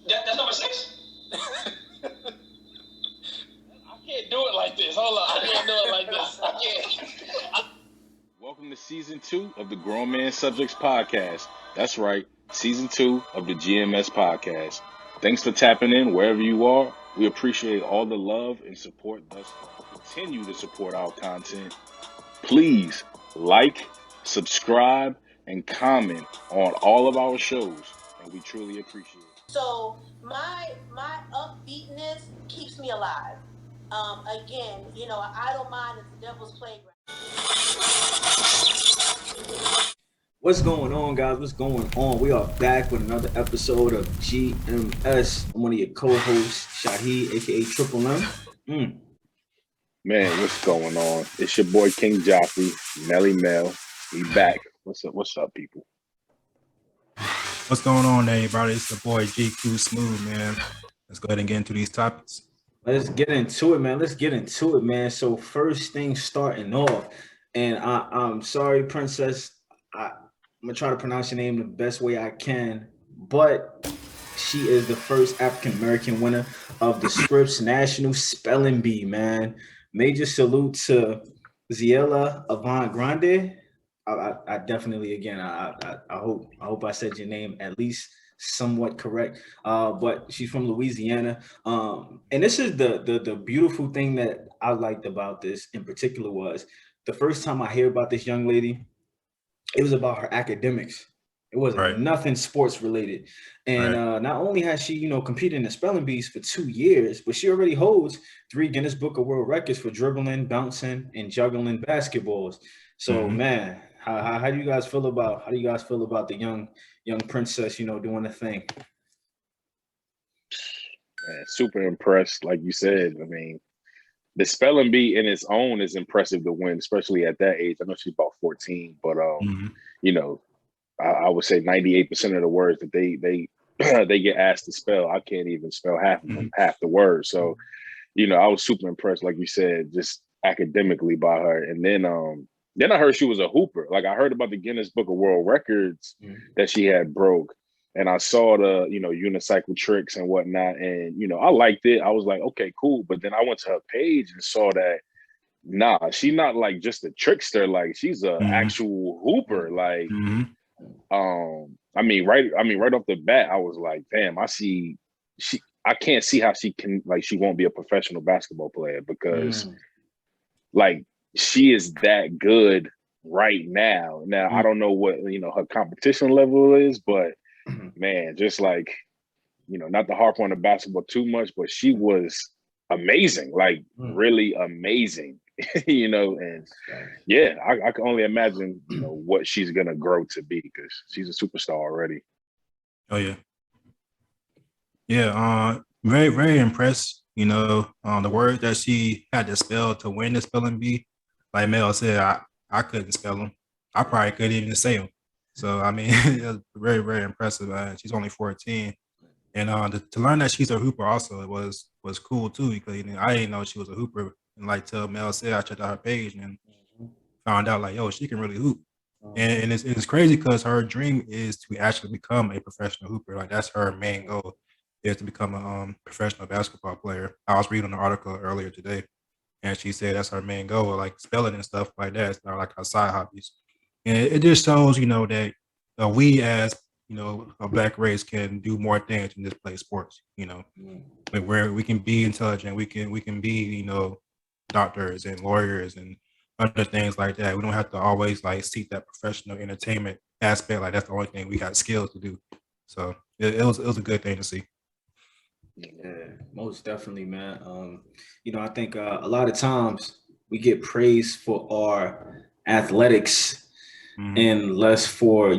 That's number 6? I can't do it like this. Hold on. I can't do it like this. I can't. Welcome to Season 2 of the Grown Man Subjects Podcast. That's right, Season 2 of the GMS Podcast. Thanks for tapping in wherever you are. We appreciate all the love and support thus far. Continue to support our content. Please like, subscribe, and comment on all of our shows, and we truly appreciate it. So my upbeatness keeps me alive. Again, an idle mind is the devil's playground. What's going on, guys? What's going on? We are back with another episode of G.M.S. I'm one of your co-hosts, Shahi, aka Triple M. Man, what's going on? It's your boy King Joffrey, Melly Mel. We back. What's up? What's up, people? What's going on, everybody? It's the boy GQ Smooth, man. Let's go ahead and get into these topics. Let's get into it, man. So first thing starting off, and I'm sorry, Princess. I'm gonna try to pronounce your name the best way I can, but she is the first African American winner of the Scripps National Spelling Bee, man. Major salute to Zaila Avant-garde. I definitely, again, I hope I said your name at least somewhat correct. But she's from Louisiana. And this is the beautiful thing that I liked about this in particular was the first time I hear about this young lady, it was about her academics. It wasn't nothing sports related. And not only has she, competed in the spelling bees for 2 years, but she already holds 3 Guinness Book of World Records for dribbling, bouncing, and juggling basketballs. So, man, how do you guys feel about the young princess, doing the thing? Man, super impressed, like you said. I mean, the spelling bee in its own is impressive to win, especially at that age. I know she's about 14, but I would say 98% of the words that they they get asked to spell, I can't even spell half of them, half the words. So, I was super impressed, like you said, just academically by her. And then I heard she was a hooper. Like I heard about the Guinness Book of World Records that she had broke. And I saw the, unicycle tricks and whatnot. And, I liked it. I was like, okay, cool. But then I went to her page and saw that, nah, she's not like just a trickster. Like she's an actual hooper. Like, right off the bat, I was like, damn, I can't see how she won't be a professional basketball player because like she is that good right now. Now, I don't know what, her competition level is, but man, just like, not to harp on the basketball too much, but she was amazing, like really amazing, and yeah, I can only imagine, what she's going to grow to be because she's a superstar already. Oh, yeah. Yeah, very, very impressed. The word that she had to spell to win the spelling bee, like Mel said, I couldn't spell them. I probably couldn't even say them. So, I mean, it was very, very impressive. She's only 14. And to learn that she's a hooper also was cool, too, because I didn't know she was a hooper. And like till Mel said, I checked out her page and found out, like, yo, she can really hoop. And it's crazy because her dream is to actually become a professional hooper. Like, that's her main goal, is to become a professional basketball player. I was reading an article earlier today, and she said that's her main goal, like spelling and stuff like that. It's not like her side hobbies. And it just shows, that we as, a Black race can do more things than just play sports, like where we can be intelligent, we can be, doctors and lawyers and other things like that. We don't have to always like seek that professional entertainment aspect. Like that's the only thing we got skills to do. So it was a good thing to see. Yeah, most definitely, man. I think a lot of times we get praised for our athletics and less for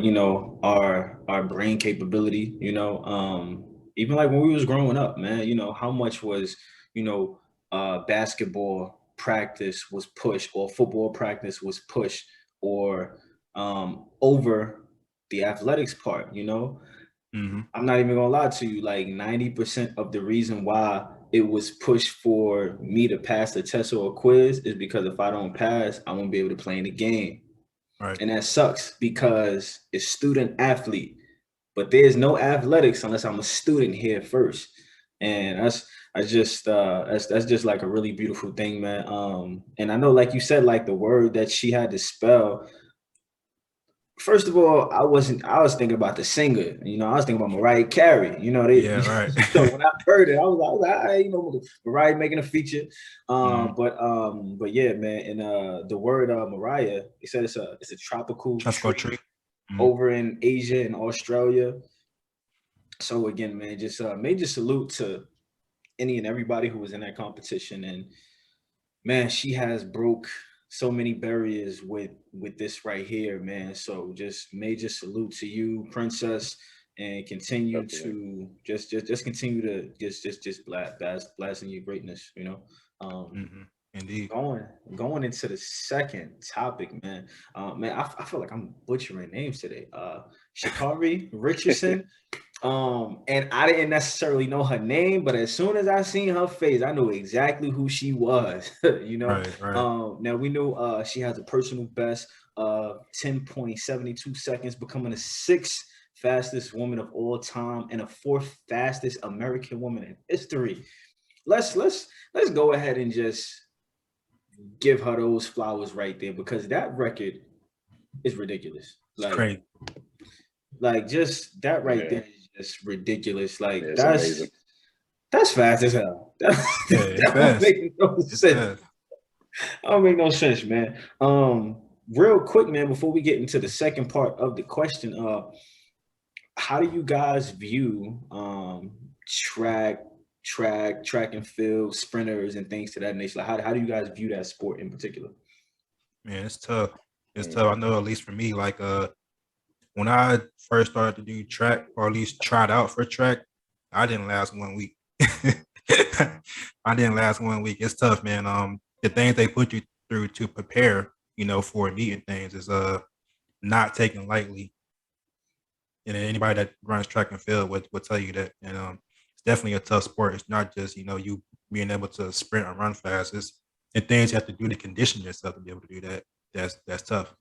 our brain capability. Even like when we was growing up, man. How much was basketball practice was pushed or football practice was pushed or over the athletics part. I'm not even gonna lie to you, like 90% of the reason why it was pushed for me to pass the test or a quiz is because if I don't pass, I won't be able to play in the game. Right. And that sucks because it's student athlete. but there's no athletics unless I'm a student here first. And that's just like a really beautiful thing, man. And I know, like you said, like the word that she had to spell. First of all, I was thinking about the singer. I was thinking about Mariah Carey. Yeah, right. So when I heard it, I was like, Mariah making a feature. But yeah, man. And the word Mariah, he said it's a tropical Tropical tree tree. over in Asia and Australia. So again, man, just major salute to any and everybody who was in that competition. And man, she has broke so many barriers with this right here, man. So just major salute to you, Princess, and continue Definitely. to just continue to just blasting your greatness. Indeed. Going into the second topic, man. I feel like I'm butchering names today. Sha Carri Richardson. And I didn't necessarily know her name, but as soon as I seen her face, I knew exactly who she was. Right. Now we knew she has a personal best of 10.72 seconds, becoming the sixth fastest woman of all time and a fourth fastest American woman in history. Let's go ahead and just give her those flowers right there, because that record is ridiculous. It's crazy. Like just that right Yeah. there is just ridiculous. Like Yeah, it's amazing. that's fast as hell. Yeah, it's That don't fast. make no It's sense. fast. That don't make no sense, man. Real quick, man, before we get into the second part of the question, how do you guys view track and field sprinters and things to that nature? Like how do you guys view that sport in particular? Man, it's tough. It's tough. I know, at least for me, like when I first started to do track, or at least tried out for track, I didn't last 1 week. I didn't last 1 week. It's tough, man. The things they put you through to prepare, for meeting things is not taken lightly. And anybody that runs track and field would tell you that. And it's definitely a tough sport. It's not just, you being able to sprint and run fast. It's the things you have to do to condition yourself to be able to do that. That's tough.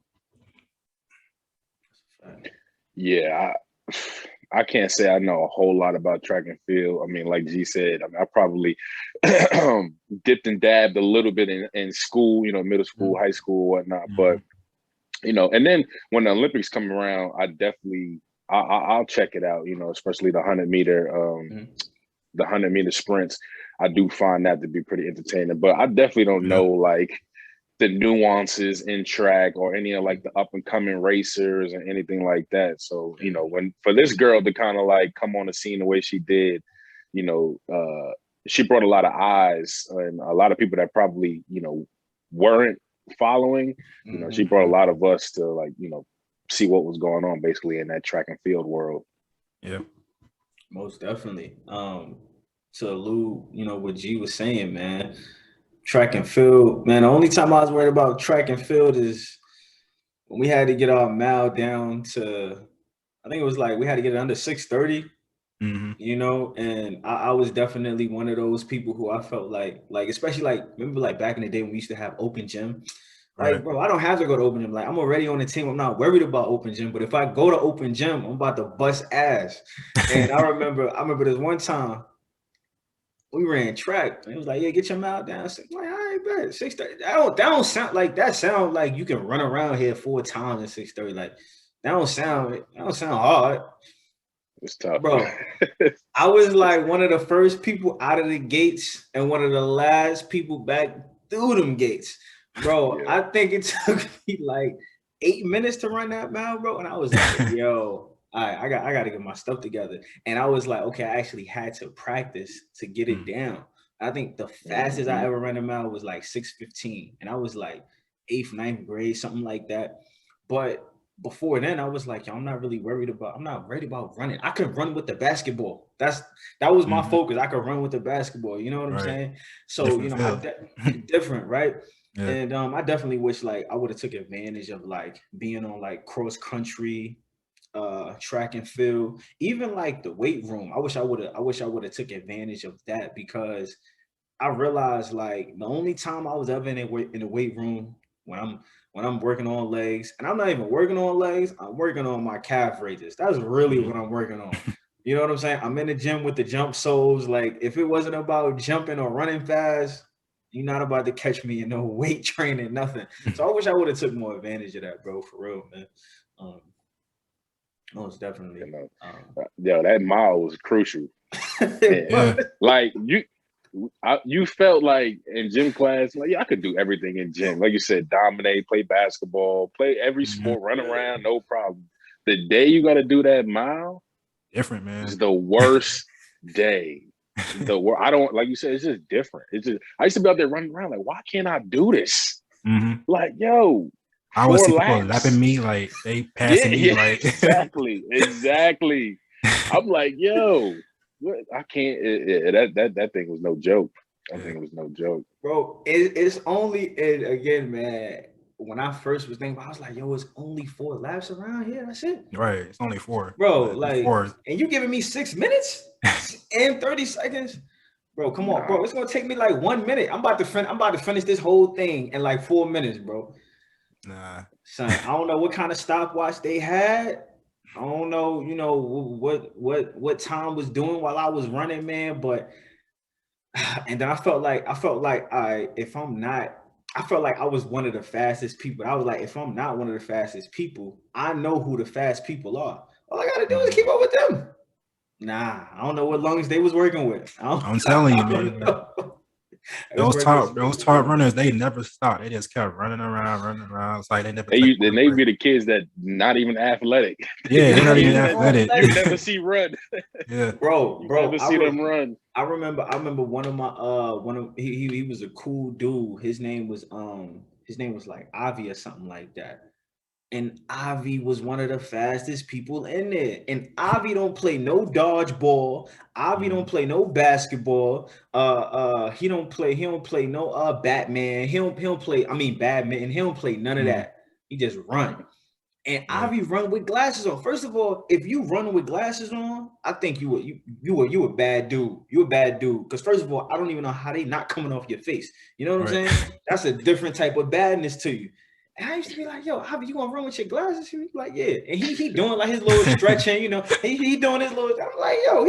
Yeah, I can't say I know a whole lot about track and field. I mean, like G said, I probably dipped and dabbed a little bit in school, middle school, high school, whatnot. But and then when the Olympics come around, I'll check it out. Especially the 100-meter sprints. I do find that to be pretty entertaining. But I definitely don't know like the nuances in track or any of like the up and coming racers and anything like that. So, when for this girl to kind of like come on the scene the way she did, she brought a lot of eyes and a lot of people that probably, weren't following, she brought a lot of us to like, see what was going on basically in that track and field world. Yeah. Most definitely. To allude, what G was saying, man. Track and field, man. The only time I was worried about track and field is when we had to get our mile down to, I think it was like we had to get it under 6:30. And I was definitely one of those people who I felt like especially like remember like back in the day when we used to have open gym. Like, bro, I don't have to go to open gym. Like, I'm already on the team. I'm not worried about open gym. But if I go to open gym, I'm about to bust ass. And I remember this one time we ran track. And it was like, yeah, get your mouth down. I said, like, all right, bet 6:30. That don't sound like that. Sound like you can run around here 4 times at 6:30. Like, that don't sound hard. It's tough, bro. I was like one of the first people out of the gates and one of the last people back through them gates. Bro, I think it took me like 8 minutes to run that mile, bro. And I was like, yo, all right, I got to get my stuff together. And I was like, okay, I actually had to practice to get it down. I think the fastest I ever ran a mile was like 6:15. And I was like 8th, 9th grade, something like that. But before then, I was like, yo, I'm not worried about running. I could run with the basketball. That was my focus. I could run with the basketball. You know what I'm saying? So, different, right? Yeah. And I definitely wish like I would have took advantage of like being on like cross country, track and field, even like the weight room. I wish I would have took advantage of that, because I realized like the only time I was ever in the weight room when I'm working on legs, and I'm not even working on legs, I'm working on my calf raises. That's really what I'm working on. You know what I'm saying? I'm in the gym with the jump soles. Like, if it wasn't about jumping or running fast, you're not about to catch me in no weight training, nothing. So I wish I would have took more advantage of that, bro, for real, man. Most definitely. Yo, that mile was crucial. Yeah. Like you felt like in gym class, like, yeah, I could do everything in gym. Like you said, dominate, play basketball, play every sport, run around, no problem. The day you got to do that mile, Different, man. is the worst day. I don't, like you said, it's just different. It's just, I used to be out there running around like, why can't I do this? Like, yo, I would see people lapping me, like they passing me, like exactly. I'm like, yo, what? I can't. That thing was no joke. That thing was no joke, bro. It's only again, man. When I first was thinking, I was like, yo, it's only 4 laps around here. That's it. Right. It's only 4, bro. Like, 4. And you giving me 6 minutes and 30 seconds, bro. Come on, bro. It's gonna take me like 1 minute. I'm about to finish this whole thing in like 4 minutes, bro. Nah, son. I don't know what kind of stopwatch they had. I don't know, you know, what time was doing while I was running, man. But and then I felt like I felt like I was one of the fastest people. I was like, if I'm not one of the fastest people, I know who the fast people are. All I gotta do is keep up with them. Nah, I don't know what lungs they was working with. I'm telling you, man. Those top runners, they never stop. They just kept running around. It's like they never. They be the kids that not even athletic. Yeah, they're not even athletic. You never see run. Yeah, bro. Never see them run. I remember one of my he was a cool dude. His name was like Avi or something like that. And Avi was one of the fastest people in there. And Avi don't play no dodgeball. Avi don't play no basketball. He don't play no Batman. He don't play, badminton. He don't play none of that. He just run. And Avi run with glasses on. First of all, if you run with glasses on, I think you a bad dude. You a bad dude. Because first of all, I don't even know how they not coming off your face. You know what I'm saying? That's a different type of badness to you. And I used to be like, yo, Avi, you gonna run with your glasses? He was like, yeah. And he doing like his little stretching, you know. He doing his little. I'm like, yo,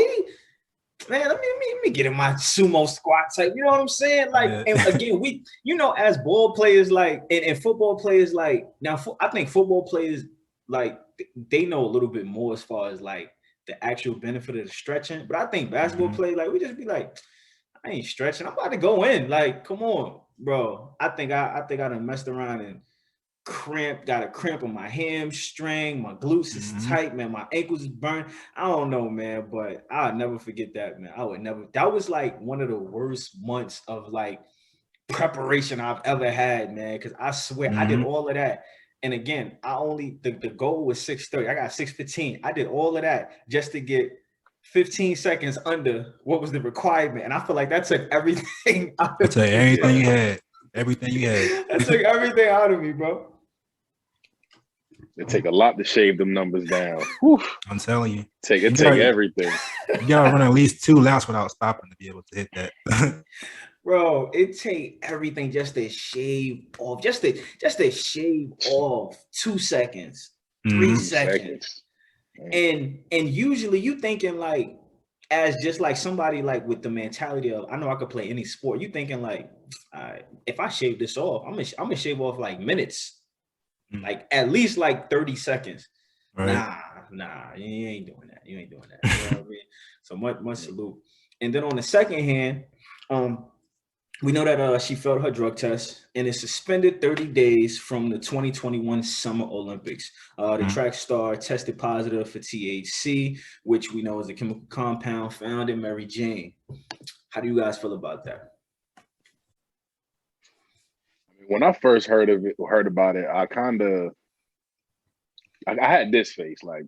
man, let me get in my sumo squat type. You know what I'm saying? Like, and again, we, you know, as ball players, like, and football players, like, now, I think football players, like, they know a little bit more as far as like the actual benefit of the stretching. But I think basketball players, like, we just be like, I ain't stretching. I'm about to go in. Like, come on, bro. I think I done messed around and got a cramp on my hamstring, my glutes is tight, man, my ankles is burned. I don't know, man, but I'll never forget that, man. That was like one of the worst months of like preparation I've ever had, man, because I swear I did all of that. And again, the goal was 6:30. I got 6:15. I did all of that just to get 15 seconds under what was the requirement. And I feel like that took everything out of me. Everything you had. Everything you had. That took everything out of me, bro. It take a lot to shave them numbers down. Whew. I'm telling you. Take everything. You gotta run at least 2 laps without stopping to be able to hit that. Bro, it take everything just to shave off, just to shave off 2 seconds, 3 seconds. And usually you thinking like, as just like somebody like with the mentality of, I know I could play any sport. You thinking like, if I shave this off, I'm gonna shave off like minutes. Like at least like 30 seconds. Right. Nah, you ain't doing that. You ain't doing that. You know what I mean? So much salute. And then on the second hand, we know that she failed her drug test and is suspended 30 days from the 2021 Summer Olympics. The track star tested positive for THC, which we know is a chemical compound found in Mary Jane. How do you guys feel about that? When I first heard about it, I had this face like,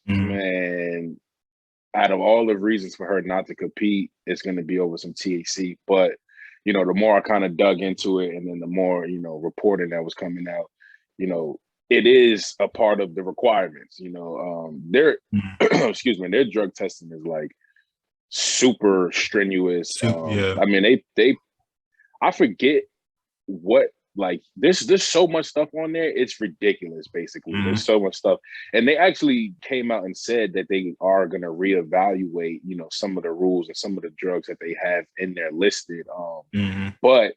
man, out of all the reasons for her not to compete, it's going to be over some THC. But, you know, the more I kind of dug into it and then the more, you know, reporting that was coming out, you know, it is a part of the requirements, you know, excuse me, their drug testing is like super strenuous. I mean, I forget what like there's so much stuff on there. It's ridiculous, basically. Mhm. There's so much stuff. And they actually came out and said that they are gonna reevaluate, you know, some of the rules and some of the drugs that they have in there listed. Mhm. But,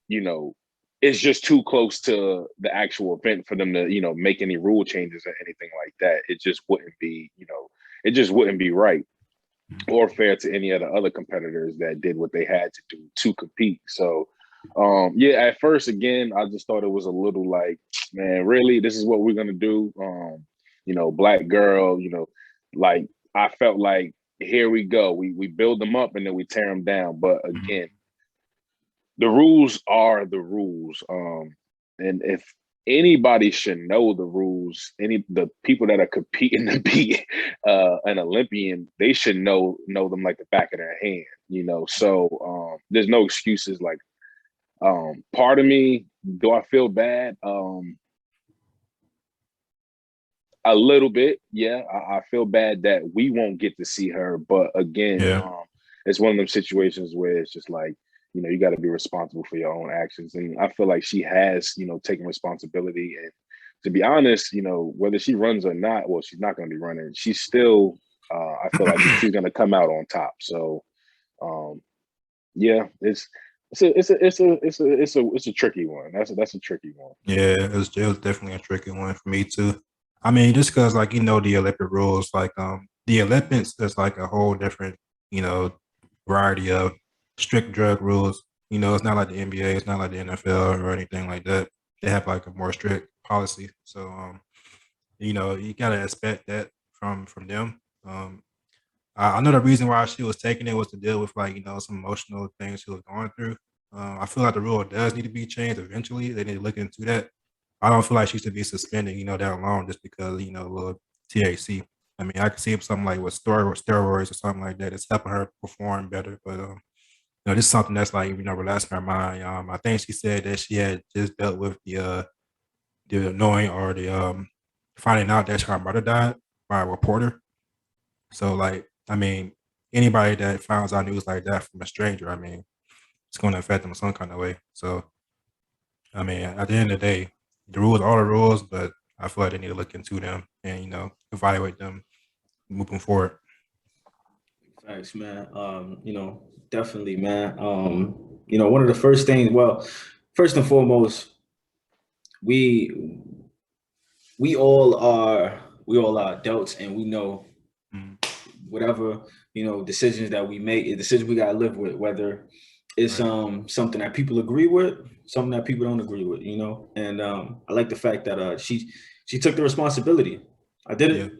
you know, it's just too close to the actual event for them to, you know, make any rule changes or anything like that. It just wouldn't be, you know, it just wouldn't be right or fair to any of the other competitors that did what they had to do to compete. So yeah, at first, again, I just thought it was a little like, man, really, this is what we're gonna do. You know, black girl, you know, like I felt like here we go. We build them up and then we tear them down. But again, the rules are the rules. And if anybody should know the rules, the people that are competing to be an Olympian, they should know them like the back of their hand, you know. So there's no excuses. Like, part of me, do I feel bad? A little bit, yeah. I feel bad that we won't get to see her, but again, Yeah. it's one of them situations where it's just like, you know, you got to be responsible for your own actions, and I feel like she has, you know, taken responsibility. And to be honest, you know, whether she runs or not, well, she's not going to be running. She's still, I feel like she's going to come out on top. So, yeah, it's a tricky one. That's a tricky one. Yeah, it was definitely a tricky one for me too. I mean, just because like, you know, the Olympic rules, like the Olympics is like a whole different, you know, variety of strict drug rules. You know, it's not like the NBA, it's not like the NFL or anything like that. They have like a more strict policy. So you know, you gotta expect that from them. I know the reason why she was taking it was to deal with like, you know, some emotional things she was going through. I feel like the rule does need to be changed eventually. They need to look into that. I don't feel like she should be suspended, you know, that long just because, you know, a little THC. I mean, I could see something like with steroids or something like that. It's helping her perform better. But you know, this is something that's like, you know, relaxing her mind. I think she said that she had just dealt with the annoying or the finding out that her mother died by a reporter. So like, I mean, anybody that finds out news like that from a stranger, I mean, it's going to affect them some kind of way. So, I mean, at the end of the day, the rules are the rules, but I feel like they need to look into them and, you know, evaluate them moving forward. Thanks, man. You know, definitely, man. You know, one of the first things, well, first and foremost, we we all are adults, and we know Mm, whatever, you know, decisions that we make, a decision we gotta live with, whether it's right. something that people agree with, something that people don't agree with, you know. And I like the fact that she took the responsibility. I did Yeah. it,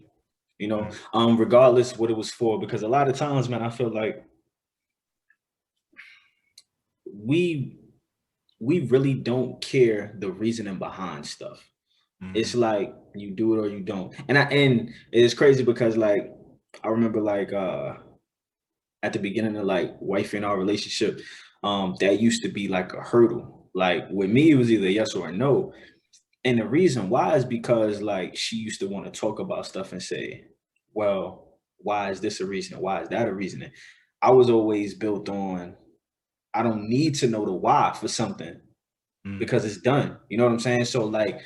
you know, Mm, regardless what it was for, because a lot of times, man, I feel like we we really don't care the reasoning behind stuff. It's mhm, like you do it or you don't. And it's crazy because like I remember like at the beginning of like wife and our relationship, that used to be like a hurdle. Like with me, it was either yes or no. And the reason why is because like she used to want to talk about stuff and say, well, why is this a reason? Why is that a reason? I was always built on I don't need to know the why for something mm, because it's done. You know what I'm saying? So like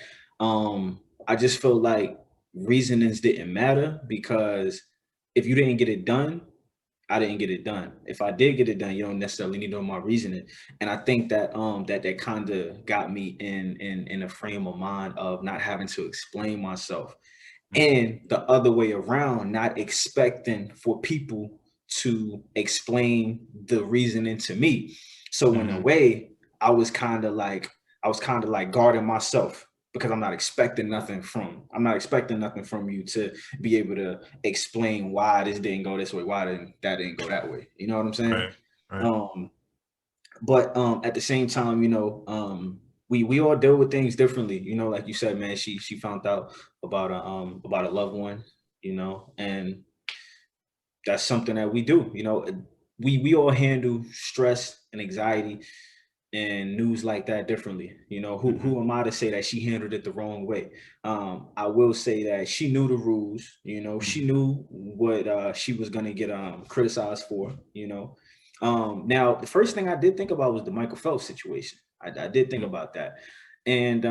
I just feel like reasonings didn't matter because if you didn't get it done, I didn't get it done. If I did get it done, you don't necessarily need to know my reasoning. And I think that that kind of got me in a frame of mind of not having to explain myself. mm, And the other way around, not expecting for people to explain the reasoning to me. So in a mhm, way, I was kind of like guarding myself because I'm not expecting nothing from you to be able to explain why this didn't go this way, that didn't go that way. You know what I'm saying? right. Right. Um, but at the same time, you know, we all deal with things differently. You know, like you said, man, she found out about a loved one, you know, and that's something that we do. You know, we all handle stress and anxiety and news like that differently. You know, Mhm, who am I to say that she handled it the wrong way? I will say that she knew the rules. You know, she mhm, knew what she was gonna get criticized for. You know, now the first thing I did think about was the Michael Phelps situation. I did think about that. And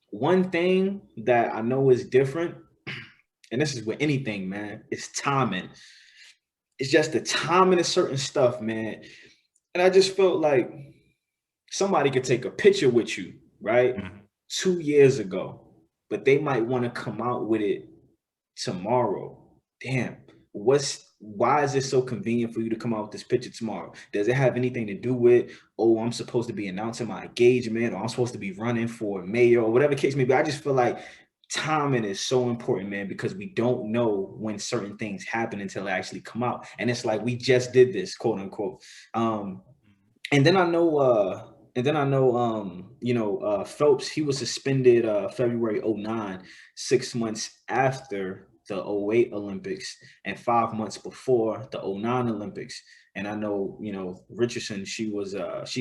one thing that I know is different, and this is with anything, man, it's timing. It's just the timing of certain stuff, man. And I just felt like somebody could take a picture with you, right? Mhm. 2 years ago, but they might want to come out with it tomorrow. Damn. Why is it so convenient for you to come out with this picture tomorrow? Does it have anything to do with, oh, I'm supposed to be announcing my engagement, or I'm supposed to be running for mayor, or whatever the case may be? I just feel like timing is so important, man, because we don't know when certain things happen until they actually come out. And it's like we just did this, quote unquote. And then I know Phelps, he was suspended February 09, 6 months after the 08 Olympics and 5 months before the 09 Olympics. And I know, Richardson, she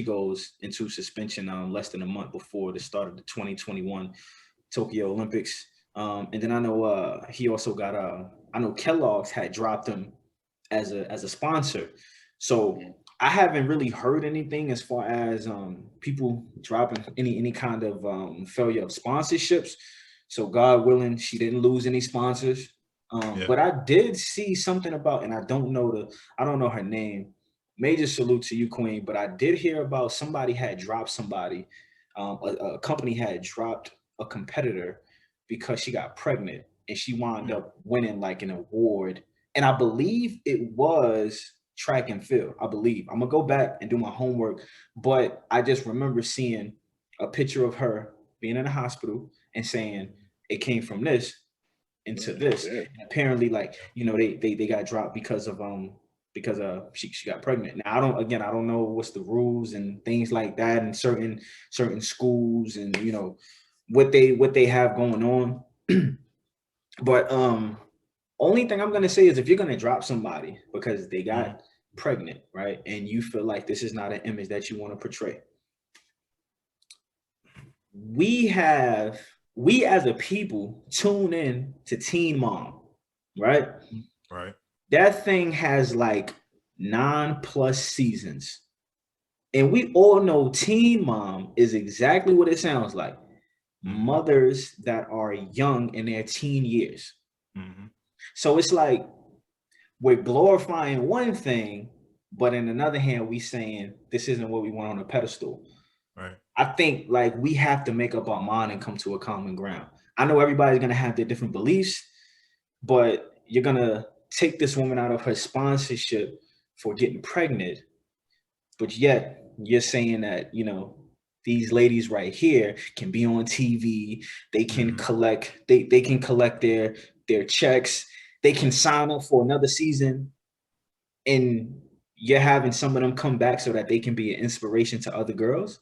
goes into suspension less than a month before the start of the 2021 Tokyo Olympics. And then I know he also got I know Kellogg's had dropped him as a sponsor. So I haven't really heard anything as far as people dropping any kind of failure of sponsorships. So God willing, she didn't lose any sponsors. But I did see something about, and I don't know her name. Major salute to you, Queen. But I did hear about somebody had dropped somebody. A company had dropped a competitor because she got pregnant and she wound up winning like an award. And I believe it was track and field. I believe. I'm gonna go back and do my homework, but I just remember seeing a picture of her being in the hospital and saying it came from this into this. And apparently, like, they got dropped because she got pregnant. Now I don't know what's the rules and things like that in certain schools and what they have going on. But only thing I'm gonna say is if you're gonna drop somebody because they got pregnant, right, and you feel like this is not an image that you want to portray, we as a people tune in to Teen Mom, right? Right. That thing has like 9+ seasons. And we all know Teen Mom is exactly what it sounds like. Mothers that are young in their teen years. So it's like we're glorifying one thing, but in another hand, we saying this isn't what we want on a pedestal. Right. I think like we have to make up our mind and come to a common ground. I know everybody's gonna have their different beliefs, but you're gonna take this woman out of her sponsorship for getting pregnant, but yet you're saying that these ladies right here can be on TV, they can collect they can collect their checks, they can sign up for another season, and you're having some of them come back so that they can be an inspiration to other girls.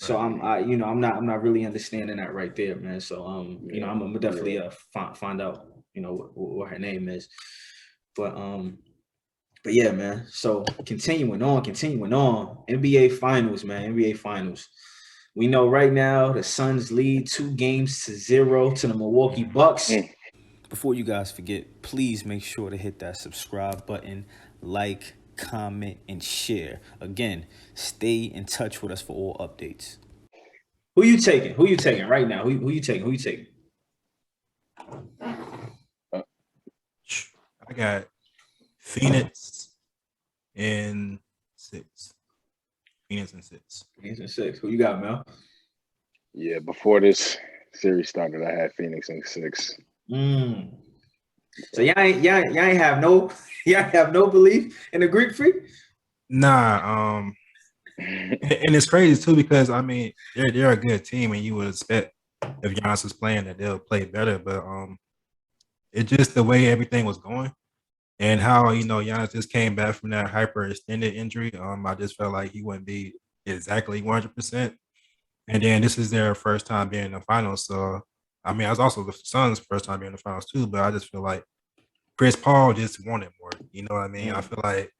So I'm not really understanding that right there, man. So I'm gonna definitely find out what her name is, but yeah, man. So continuing on, NBA Finals, man. NBA Finals. We know right now the Suns lead 2-0 to the Milwaukee Bucks. Before you guys forget, please make sure to hit that subscribe button, like, comment, and share. Again, stay in touch with us for all updates. Who you taking right now? Who you taking? I got Phoenix in 6. Phoenix in 6. Who you got, Mel? Yeah, before this series started, I had Phoenix in 6. So y'all ain't have no belief in the Greek freak? Nah, and it's crazy too because I mean they're a good team and you would expect if Giannis was playing that they'll play better, but it's just the way everything was going and how Giannis just came back from that hyperextended injury. I just felt like he wouldn't be exactly 100%. And then this is their first time being in the finals, so I mean, it's also the Suns' first time being in the finals too. But I just feel like Chris Paul just wanted more. You know what I mean? I feel like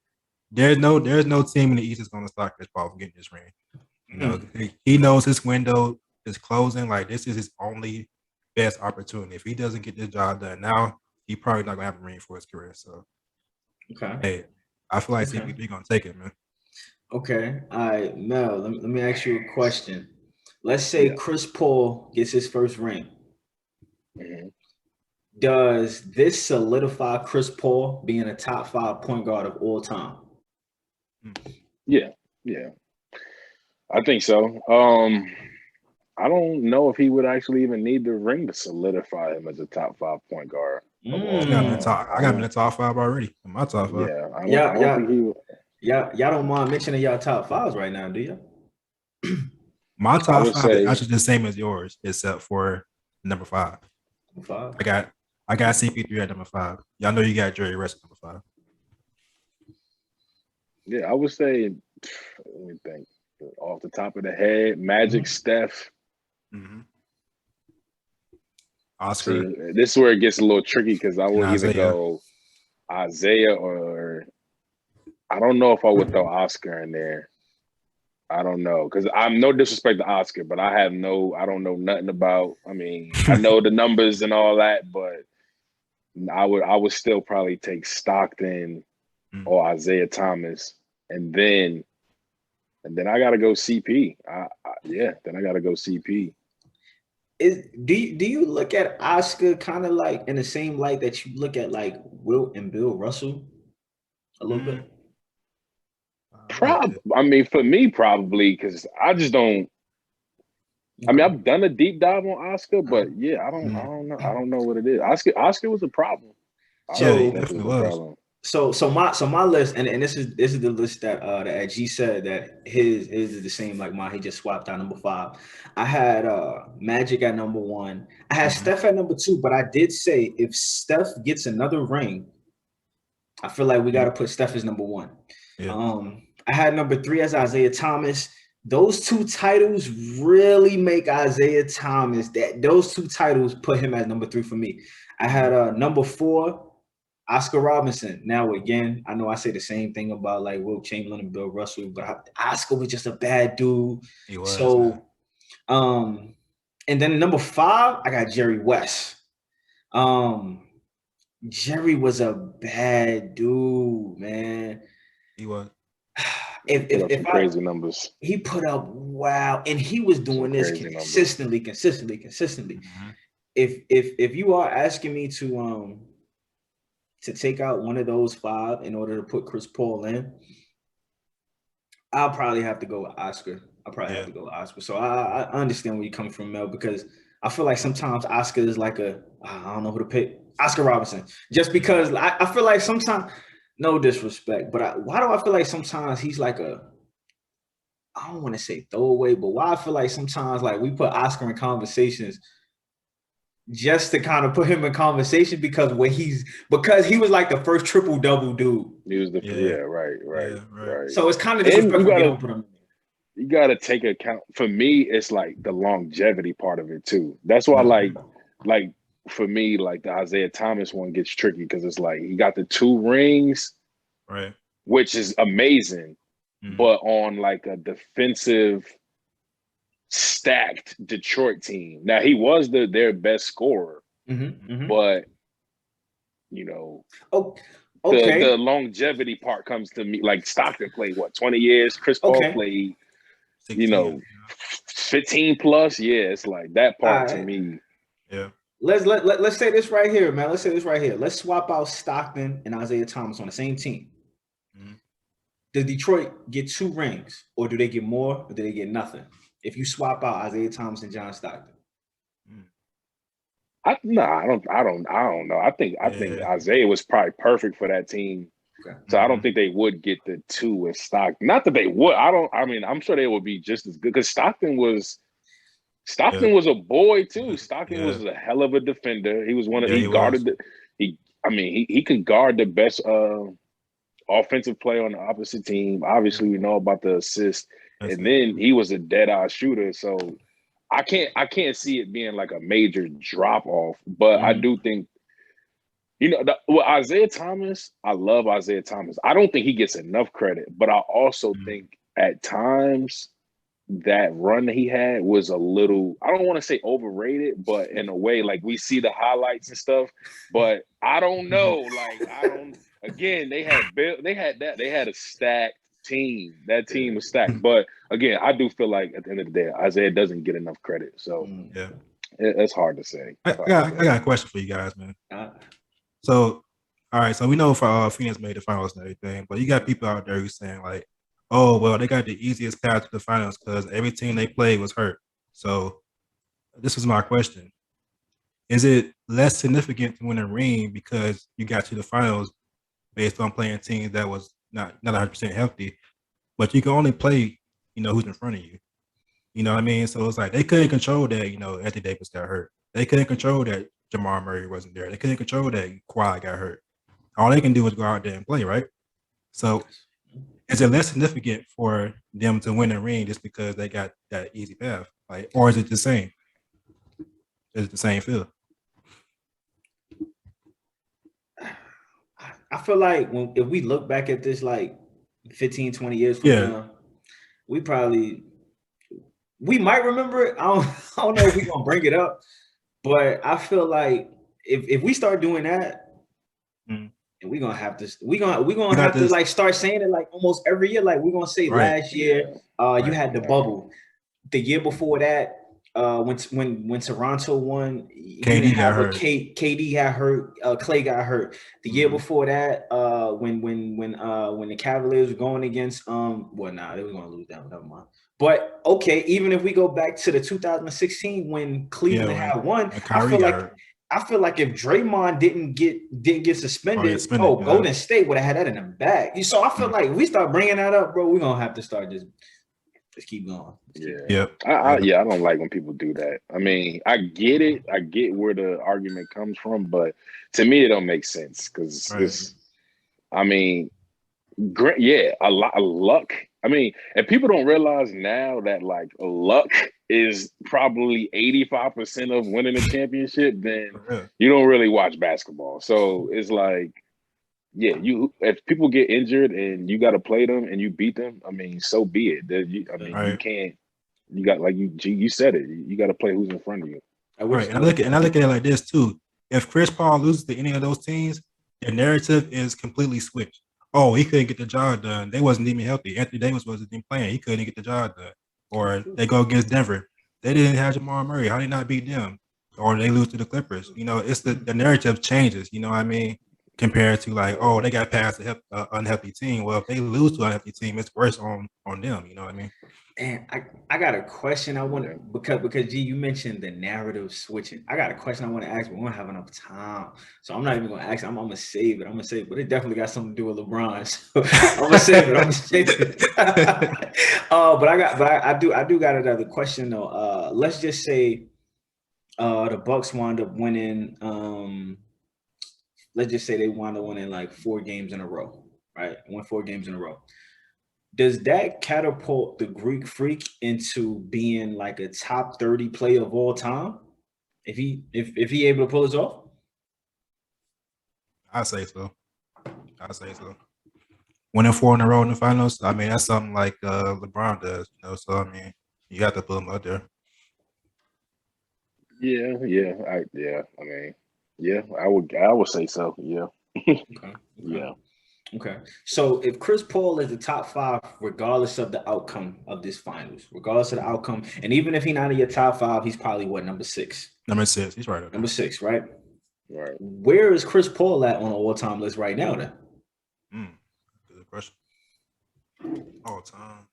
there's no team in the East that's going to stop Chris Paul from getting this ring. He knows his window is closing. Like this is his only best opportunity. If he doesn't get this job done now, he probably not going to have a ring for his career. So, hey, I feel like CP3 going to take it, man. Okay. All right, Mel, let me ask you a question. Let's say Yeah. Chris Paul gets his first ring. Mhm. Does this solidify Chris Paul being a top 5 point guard of all time? Yeah. Yeah. I think so. I don't know if he would actually even need the ring to solidify him as a top 5 point guard of all I got him in the time. Mm. top. I got him in the top 5 already. In my top 5. Yeah, I Yeah, don't think he would. y'all don't mind mentioning y'all top fives right now, do you? My I top would 5 is say, actually the same as yours, except for number 5. Five. I got CP3 at number 5. Y'all know you got Jerry West at number 5. yeah, I would say, let me think. Off the top of the head, Magic, Mhm. Steph. Mm-hmm. See, Oscar, this is where it gets a little tricky because I and would either Isaiah. go Isaiah or I don't know if I would throw Oscar in there. I don't know because I'm no disrespect to Oscar, but I don't know nothing about. I mean, I know the numbers and all that, but I would still probably take Stockton Mm. or Isaiah Thomas, and then I got to go CP. Yeah, then I got to go CP. Do you look at Oscar kind of like in the same light that you look at like Wilt and Bill Russell a little Mm. bit? I would say, I mean, for me, probably because I just don't. I mean, Okay. I've done a deep dive on Oscar, Uh-huh. but yeah, I mm. don't know. I don't know what it is. Oscar was a problem. Yeah, Oscar he So definitely definitely was a was. problem. so my list, and this is the list that G said that his is the same like mine. He just swapped out number 5. I had Magic at number 1. I had Mm-hmm. Steph at number 2, but I did say if Steph gets another ring, I feel like we got to put Steph as number 1. Yeah. I had number 3 as Isaiah Thomas. Those two titles really make Isaiah Thomas that those two titles put him as number 3 for me. I had number 4 Oscar Robinson. Now again, I know I say the same thing about like Will Chamberlain and Bill Russell, but Oscar was just a bad dude. He was, man. So and then number 5, I got Jerry West. Um Jerry was a bad dude, man. He was. He put up some If I crazy numbers. he put up wow, and he was Some doing this crazy numbers. consistently. Mm-hmm. If you are asking me to take out one of those 5 in order to put Chris Paul in, I'll probably have to go with Oscar. Yeah. So I understand where you're coming from, Mel, because I feel like sometimes Oscar is like I don't know who to pick. Oscar Robinson. Just because I feel like sometimes, no disrespect, but why do I feel like sometimes he's like I don't want to say throwaway, but why I feel like sometimes like we put Oscar in conversations just to kind of put him in conversation because he was like the first triple double dude. He was Yeah. right. Yeah. Right. So it's kind of And disrespectful if you don't put him. you gotta take account. For me, it's like the longevity part of it too. That's why, like for me, like the Isaiah Thomas one gets tricky because it's like he got the 2 rings, Right. which is amazing, Mm-hmm. but on like a defensive stacked Detroit team. Now he was their best scorer, but you know Oh, the okay. longevity part comes to me. Like Stockton played what 20 years. Chris Paul Okay. played 16. 15 plus. Yeah, it's like that All part to right. me. Yeah. Let's say this right here, man. Let's say this right here. Let's swap out Stockton and Isaiah Thomas on the same team. Mm-hmm. Does Detroit get 2 rings, or do they get more, or do they get nothing? If you swap out Isaiah Thomas and John Stockton. I don't know. I think Isaiah was probably perfect for that team. Okay. So I don't think they would get the 2 with Stockton. Not that they would. I mean, I'm sure they would be just as good because Stockton was a boy too. Stockton Yeah. was a hell of a defender. He was Yeah, he he was. guarded he can guard the best offensive player on the opposite team. Obviously, we know about the assist. That's And it. then he was a dead-eye shooter. So I can't see it being like a major drop off, but I do think Isaiah Thomas, I love Isaiah Thomas. I don't think he gets enough credit, but I also think at times that run that he had was a little, I don't want to say overrated, but in a way, like we see the highlights and stuff, but I don't know. Like, again, they had a stacked team. That team was stacked. But again, I do feel like at the end of the day, Isaiah doesn't get enough credit. So Yeah. it's hard to say. I got a question for you guys, man. So, all right, so we know for Phoenix made the finals and everything, but you got people out there who's saying like, oh, well, they got the easiest path to the finals because every team they played was hurt. So this was my question. Is it less significant to win a ring because you got to the finals based on playing teams that was not 100% healthy, but you can only play, who's in front of you. You know what I mean? So it's like they couldn't control that, Anthony Davis got hurt. They couldn't control that Jamal Murray wasn't there. They couldn't control that Kawhi got hurt. All they can do is go out there and play, right? So is it less significant for them to win a ring just because they got that easy path? Like, or is it the same? Is it the same feel? I feel like if we look back at this like 15, 20 years from now, we might remember it. I don't know if we're gonna bring it up, but I feel like if we start doing that, and we're gonna have to like start saying it like almost every year. Like we're gonna say last year, you had the bubble. The year before that, when Toronto won, KD got hurt. KD got hurt. Clay got hurt. The year before that, when the Cavaliers were going against they were gonna lose that. Never mind. But okay, even if we go back to the 2016 when Cleveland had won, I feel like if Draymond didn't get suspended, Golden State would have had that in the bag. So I feel like if we start bringing that up, bro, we're gonna have to start just keep going. I don't like when people do that. I mean, I get it. I get where the argument comes from, but to me, it don't make sense because a lot of luck. I mean, and people don't realize now that like luck is probably 85% of winning a championship, then you don't really watch basketball. So it's like, if people get injured and you got to play them and you beat them, I mean, so be it. You can't. You got like you said it. You got to play who's in front of you. Right, and I look at it like this too. If Chris Paul loses to any of those teams, the narrative is completely switched. Oh, he couldn't get the job done. They wasn't even healthy. Anthony Davis wasn't even playing. He couldn't get the job done. Or they go against Denver. They didn't have Jamal Murray. How did they not beat them? Or they lose to the Clippers. It's the narrative changes. You know what I mean? Compared to like, oh, they got past an unhealthy team. Well, if they lose to an unhealthy team, it's worse on them. You know what I mean? And I got a question I want to because G, you mentioned the narrative switching. I got a question I want to ask, but we don't have enough time, so I'm not even going to ask. I'm gonna save it. But it definitely got something to do with LeBron. So I'm gonna save it. But I do got another question though. Let's just say the Bucks wound up winning. Let's just say they wound up winning like 4 games in a row, right? Won 4 games in a row. Does that catapult the Greek Freak into being like a top 30 player of all time? If he able to pull this off? I say so. Winning 4 in a row in the finals. I mean, that's something like LeBron does. So I mean, you have to put him out there. I would say so. Yeah. Okay. Yeah. Okay. So if Chris Paul is the top 5, regardless of the outcome of this finals, and even if he's not in your top 5, he's probably number 6. Number 6. He's right. Number 6, right? Right. Where is Chris Paul at on an all-time list right now then? Good question. All time.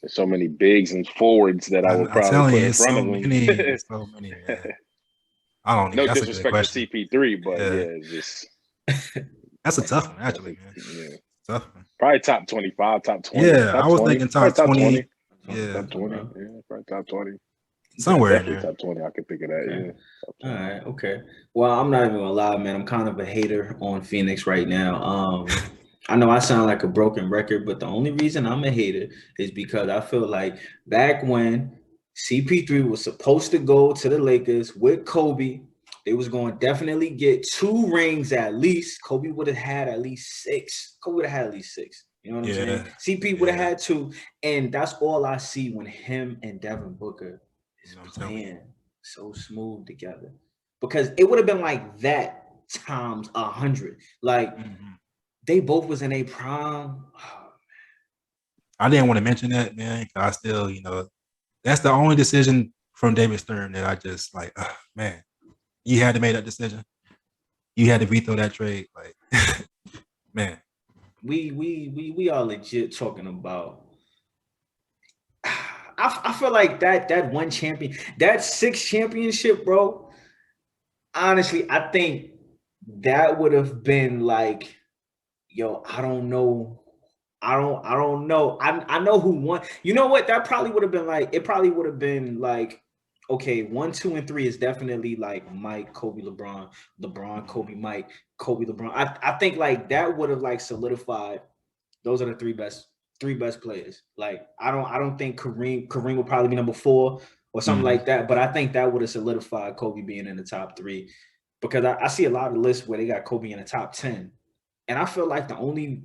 There's so many bigs and forwards that I would probably put in front of him. So many, man. I don't know. No disrespect to CP3, but it's just. That's a tough one, actually, man. Yeah. Tough one. Probably top 25, top 20. Yeah, top I was 20. thinking top 20. Yeah. Top 20. Yeah, probably top 20. Somewhere in there. Top 20, I could think of that. Okay. Yeah. All right. Okay. Well, I'm not even gonna lie, man. I'm kind of a hater on Phoenix right now. I know I sound like a broken record, but the only reason I'm a hater is because I feel like back when CP3 was supposed to go to the Lakers with Kobe, they was going to definitely get 2 rings at least. Kobe would have had at least 6. You know what I'm saying? CP would have had 2, and that's all I see when him and Devin Booker is playing so smooth together. Because it would have been like that times 100. Like They both was in a prime. I didn't want to mention that, man. 'Cause I still, that's the only decision from David Stern that I just like, man, you had to make that decision. You had to veto that trade. Like, man. We are legit talking about. I feel like that one champion, that 6th championship, bro. Honestly, I think that would have been like, yo, I don't know. I don't know. I know who won. You know what? That probably would have been like, it probably would have been like, okay, 1, 2, and 3 is definitely like Mike, Kobe, LeBron, Kobe, Mike, Kobe, LeBron. I think like that would have like solidified. Those are the three best players. Like I don't think Kareem would probably be number 4 or something like that. But I think that would have solidified Kobe being in the top 3, because I see a lot of lists where they got Kobe in the top 10, and I feel like the only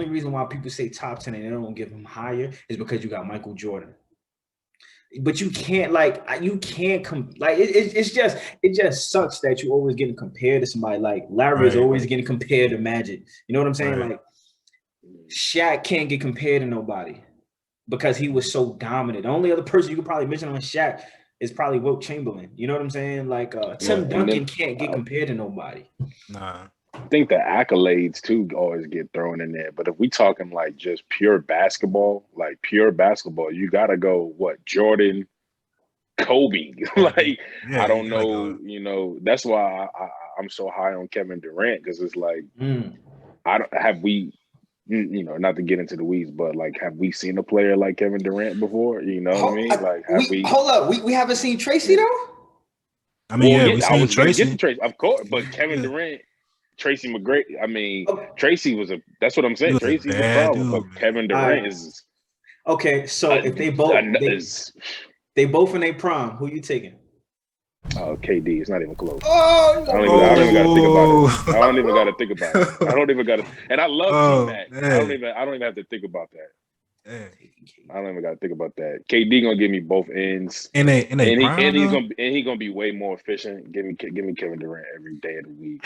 reason why people say top 10 and they don't give him higher is because you got Michael Jordan. But you can't it just sucks that you always getting compared to somebody. Like Larry is always getting compared to Magic. You know what I'm saying? Like Shaq can't get compared to nobody because he was so dominant. The only other person you could probably mention on Shaq is probably Wilt Chamberlain. You know what I'm saying? Like Tim Duncan can't get compared to nobody. Nah. I think the accolades too always get thrown in there. But if we talking like just pure basketball, you gotta go Jordan, Kobe. Like Yeah, I don't know, that's why I'm so high on Kevin Durant, because it's like not to get into the weeds, but like have we seen a player like Kevin Durant before? You know what I mean? Like hold up, we haven't seen Tracy though? I mean, we I seen was gonna Tracy. get to Tracy, of course, but Kevin Durant, Tracy McGrady. I mean, Tracy that's what I'm saying. Tracy's the problem, but Kevin Durant is okay. So if they both they both in their prime, who you taking? KD. It's not even close. Oh, I don't even gotta think about it. I don't even gotta think about it. I don't even gotta. And I love T-Mac. I don't even have to think about that. I don't even gotta think about that. KD gonna give me both ends, and he's gonna be way more efficient. Give me Kevin Durant every day of the week.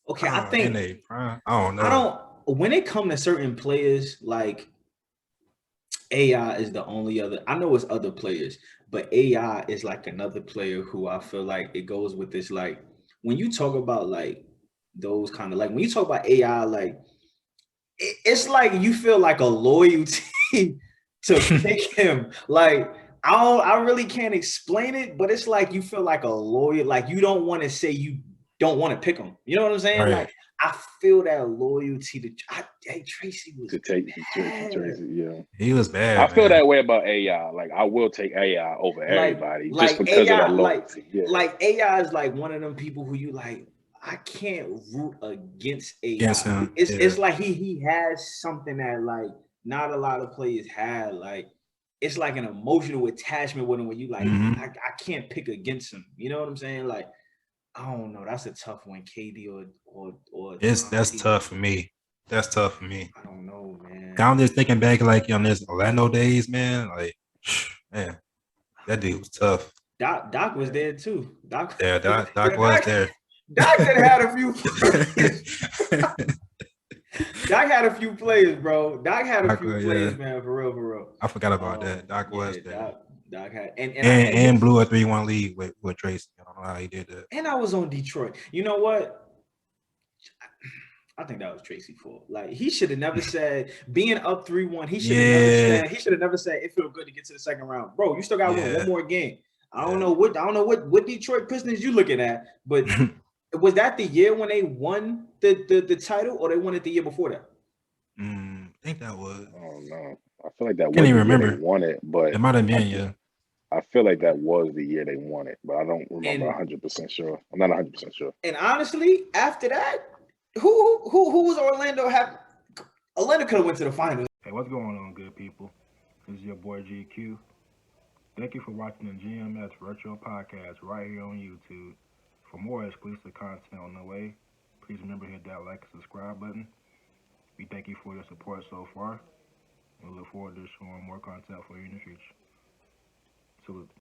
Okay, I think I don't know. When it comes to certain players, like AI is the only other. I know it's other players, but AI is like another player who I feel like it goes with this. Like when you talk about like those kind of, like when you talk about AI, like it's like you feel like a loyalty to pick him. Like I really can't explain it, but it's like you feel like a loyal. Like you don't want to say you don't want to pick him. You know what I'm saying? Right. Like I feel that loyalty to. Tracy was to take Tracy. Yeah, he was bad. I feel that way about AI. Like I will take AI over everybody just because AI, of that loyalty. Like AI is like one of them people who you like. I can't root against AI. Against him. It's like he has something that like not a lot of players have. Like it's like an emotional attachment with him where you like I can't pick against him. You know what I'm saying? Like I don't know. That's a tough one, KD or that's tough for me. That's tough for me. I don't know, man. I'm just thinking back like on this Orlando days, man. Like, man, that dude was tough. Doc was there too. Doc was there. Doc had a few players. Doc had a few players, bro. Doc had a few players, man, for real. I forgot about that. Doc was there. Doc had and blew a 3-1 lead with Tracy. I don't know how he did that. And I was on Detroit. You know what? I think that was Tracy's fault. Like he should have never said being up 3-1. He should have never said it felt good to get to the second round. Bro, you still got one more game. I don't know what Detroit Pistons you looking at, but was that the year when they won the title, or they won it the year before that? I think that was. I don't know. I feel like that was the year remember. They won it, but it might have been I feel like that was the year they won it, but I don't remember 100% sure. I'm not 100% sure. And honestly, after that, who was Orlando have? Orlando could have went to the finals. Hey, what's going on, good people? This is your boy GQ. Thank you for watching the GMS virtual podcast right here on YouTube. For more exclusive content on the way, please remember to hit that like and subscribe button. We thank you for your support so far. We look forward to showing more content for you in the future. Salute.